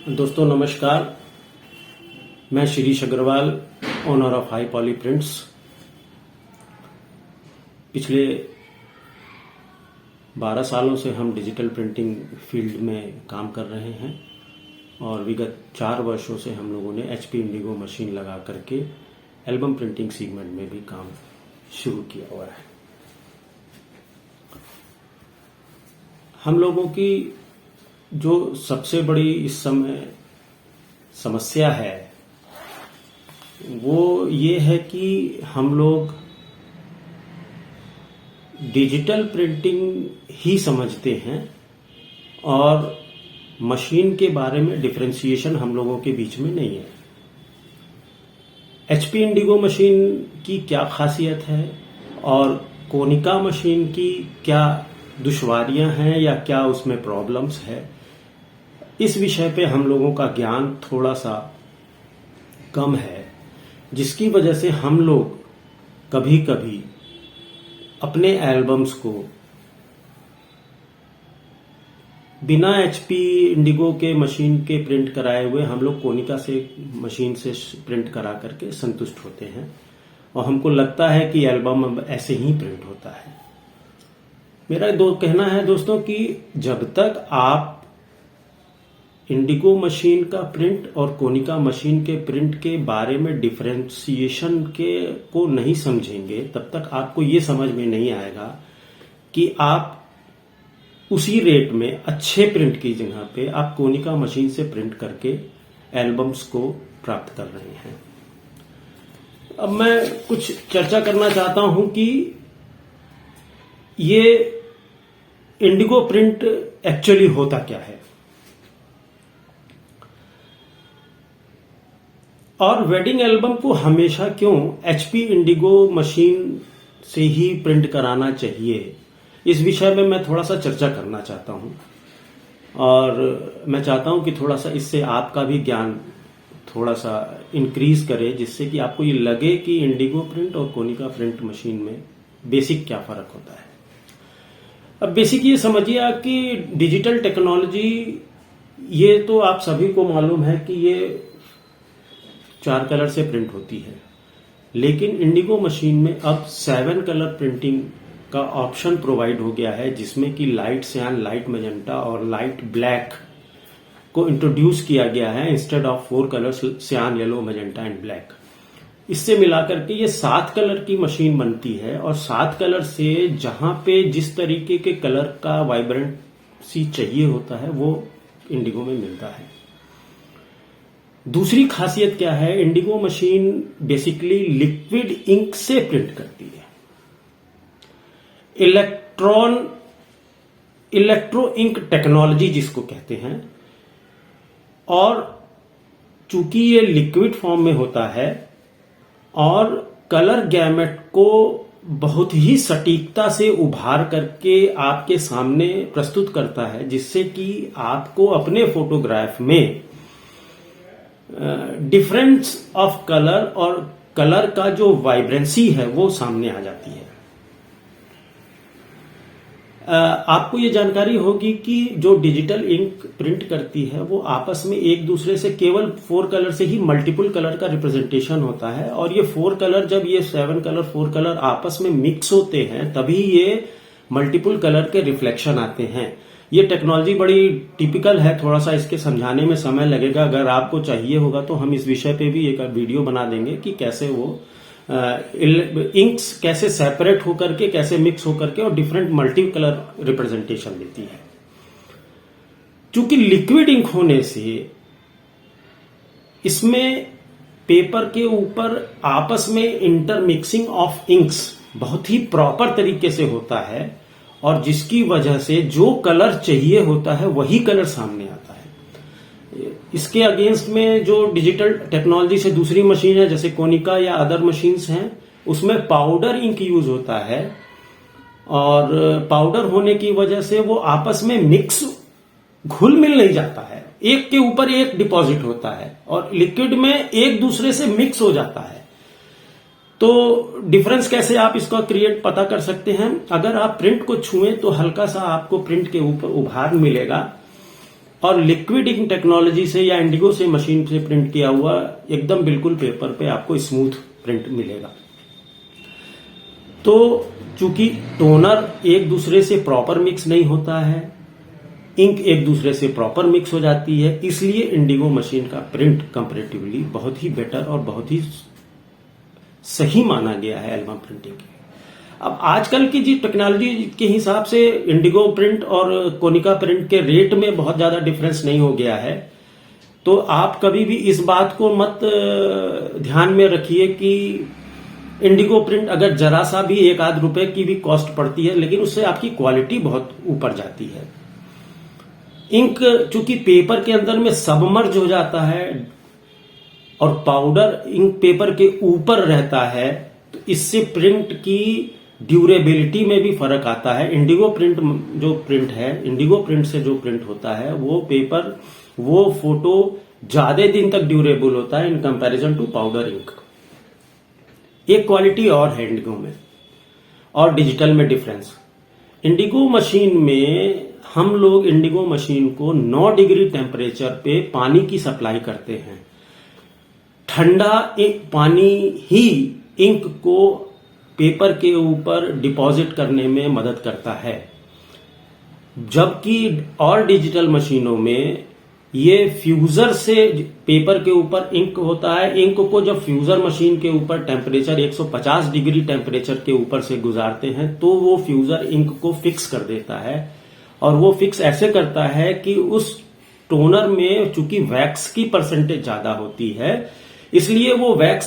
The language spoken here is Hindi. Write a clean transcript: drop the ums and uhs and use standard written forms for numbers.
दोस्तों नमस्कार। मैं Shirish Agarwal, owner of high poly prints. पिछले 12 सालों से हम डिजिटल प्रिंटिंग फील्ड में काम कर रहे हैं और विगत 4 वर्षों से हम लोगों ने HP इंडिगो मशीन लगा करके एल्बम प्रिंटिंग सेगमेंट में भी काम शुरू किया हुआ है। हम लोगों की जो सबसे बड़ी इस समय समस्या है वो ये है कि हम लोग डिजिटल प्रिंटिंग ही समझते हैं और मशीन के बारे में डिफरेंशिएशन हम लोगों के बीच में नहीं है। HP इंडिगो मशीन की क्या खासियत है और कोनिका मशीन की क्या दुश्वारियां हैं या क्या उसमें प्रॉब्लम्स है, इस विषय पे हम लोगों का ज्ञान थोड़ा सा कम है, जिसकी वजह से हम लोग कभी कभी अपने एल्बम्स को बिना HP इंडिगो के मशीन के प्रिंट कराए हुए हम लोग कोनिका से मशीन से प्रिंट करा करके संतुष्ट होते हैं और हमको लगता है कि एल्बम अब ऐसे ही प्रिंट होता है। मेरा कहना है दोस्तों कि जब तक आप इंडिगो मशीन का प्रिंट और कोनिका मशीन के प्रिंट के बारे में डिफरेंशिएशन को नहीं समझेंगे, तब तक आपको ये समझ में नहीं आएगा कि आप उसी रेट में अच्छे प्रिंट की जगह पे आप कोनिका मशीन से प्रिंट करके एल्बम्स को प्राप्त कर रहे हैं। अब मैं कुछ चर्चा करना चाहता हूं कि ये इंडिगो प्रिंट एक्चुअली होता क्या है और वेडिंग एल्बम को हमेशा क्यों HP इंडिगो मशीन से ही प्रिंट कराना चाहिए, इस विषय में मैं थोड़ा सा चर्चा करना चाहता हूं और मैं चाहता हूं कि थोड़ा सा इससे आपका भी ज्ञान थोड़ा सा इंक्रीज करे, जिससे कि आपको ये लगे कि इंडिगो प्रिंट और कोनिका प्रिंट मशीन में बेसिक क्या फर्क होता है। अब बेसिक ये समझिए कि डिजिटल टेक्नोलॉजी, ये तो आप सभी को मालूम है कि ये 4 कलर से प्रिंट होती है, लेकिन इंडिगो मशीन में अब 7 कलर प्रिंटिंग का ऑप्शन प्रोवाइड हो गया है, जिसमें कि लाइट सियान, लाइट मैजेंटा और लाइट ब्लैक को इंट्रोड्यूस किया गया है इंस्टेड ऑफ 4 कलर्स सियान, येलो, मैजेंटा एंड ब्लैक। इससे मिलाकर के ये 7 कलर की मशीन बनती है और 7 कलर से जहां पे जिस तरीके के कलर का वाइब्रेंसी चाहिए होता है वो इंडिगो में मिलता है। दूसरी खासियत क्या है, Indigo machine basically liquid ink से प्रिंट करती है। इलेक्ट्रो इंक टेक्नोलॉजी जिसको कहते हैं, और चूंकि ये लिक्विड फॉर्म में होता है और कलर गैमेट को बहुत ही सटीकता से उभार करके आपके सामने प्रस्तुत करता है, जिससे कि आपको अपने फोटोग्राफ में डिफरेंस ऑफ कलर और कलर का जो वाइब्रेंसी है वो सामने आ जाती है। आपको ये जानकारी होगी कि जो डिजिटल इंक प्रिंट करती है वो आपस में एक दूसरे से केवल 4 कलर से ही मल्टीपल कलर का रिप्रेजेंटेशन होता है, और ये 4 कलर, जब ये 7 कलर 4 कलर आपस में मिक्स होते हैं तभी ये मल्टीपल कलर के रिफ्लेक्शन आते हैं। ये टेक्नोलॉजी बड़ी टिपिकल है, थोड़ा सा इसके समझाने में समय लगेगा। अगर आपको चाहिए होगा तो हम इस विषय पे भी एक वीडियो बना देंगे कि कैसे वो इंक्स कैसे सेपरेट होकर के, कैसे मिक्स होकर के और डिफरेंट मल्टी कलर रिप्रेजेंटेशन देती है। चूंकि लिक्विड इंक होने से इसमें पेपर के ऊपर आपस में इंटरमिक्सिंग ऑफ इंक्स बहुत ही प्रॉपर तरीके से होता है, और जिसकी वजह से जो कलर चाहिए होता है वही कलर सामने आता है। इसके अगेंस्ट में जो डिजिटल टेक्नोलॉजी से दूसरी मशीन है, जैसे कोनिका या अदर मशीन्स हैं, उसमें पाउडर इंक यूज होता है, और पाउडर होने की वजह से वो आपस में मिक्स घुल मिल नहीं जाता है, एक के ऊपर एक डिपॉजिट होता है, और लिक्विड में एक दूसरे से मिक्स हो जाता है। तो डिफरेंस कैसे आप इसका क्रिएट पता कर सकते हैं, अगर आप प्रिंट को छुएं तो हल्का सा आपको प्रिंट के ऊपर उभार मिलेगा, और लिक्विड इंक टेक्नोलॉजी से या इंडिगो से मशीन से प्रिंट किया हुआ एकदम बिल्कुल पेपर पे आपको स्मूथ प्रिंट मिलेगा। तो चूंकि टोनर एक दूसरे से प्रॉपर मिक्स नहीं होता है, इंक एक दूसरे से प्रॉपर मिक्स हो जाती है, इसलिए इंडिगो मशीन का प्रिंट कंपैरेटिवली बहुत ही बेटर और बहुत ही सही माना गया है एल्बम प्रिंटिंग के। अब आजकल की जी टेक्नोलॉजी के हिसाब से इंडिगो प्रिंट और कोनिका प्रिंट के रेट में बहुत ज्यादा डिफरेंस नहीं हो गया है। तो आप कभी भी इस बात को मत ध्यान में रखिए कि इंडिगो प्रिंट अगर जरा सा भी एक आध रुपए की भी कॉस्ट पड़ती है, लेकिन उससे आपकी क्वालिटी बहुत ऊपर जाती है। इंक चूंकि पेपर के अंदर में सबमर्ज हो जाता है और पाउडर इंक पेपर के ऊपर रहता है, तो इससे प्रिंट की ड्यूरेबिलिटी में भी फर्क आता है। इंडिगो प्रिंट जो प्रिंट है, इंडिगो प्रिंट से जो प्रिंट होता है वो पेपर, वो फोटो ज्यादा दिन तक ड्यूरेबल होता है in comparison to powder ink. एक क्वालिटी और है इंडिगो में और डिजिटल में डिफरेंस। इंडिगो मशीन में हम लोग इंडिगो मशीन को 9 डिग्री टेम्परेचर पे पानी की सप्लाई करते हैं। ठंडा पानी ही इंक को पेपर के ऊपर डिपॉजिट करने में मदद करता है, जबकि और डिजिटल मशीनों में ये फ्यूजर से पेपर के ऊपर इंक होता है। इंक को जब फ्यूजर मशीन के ऊपर टेम्परेचर 150 डिग्री टेम्परेचर के ऊपर से गुजारते हैं तो वो फ्यूजर इंक को फिक्स कर देता है, और वो फिक्स ऐसे करता है कि उस टोनर में चूंकि वैक्स की परसेंटेज ज्यादा होती है, इसलिए वो वैक्स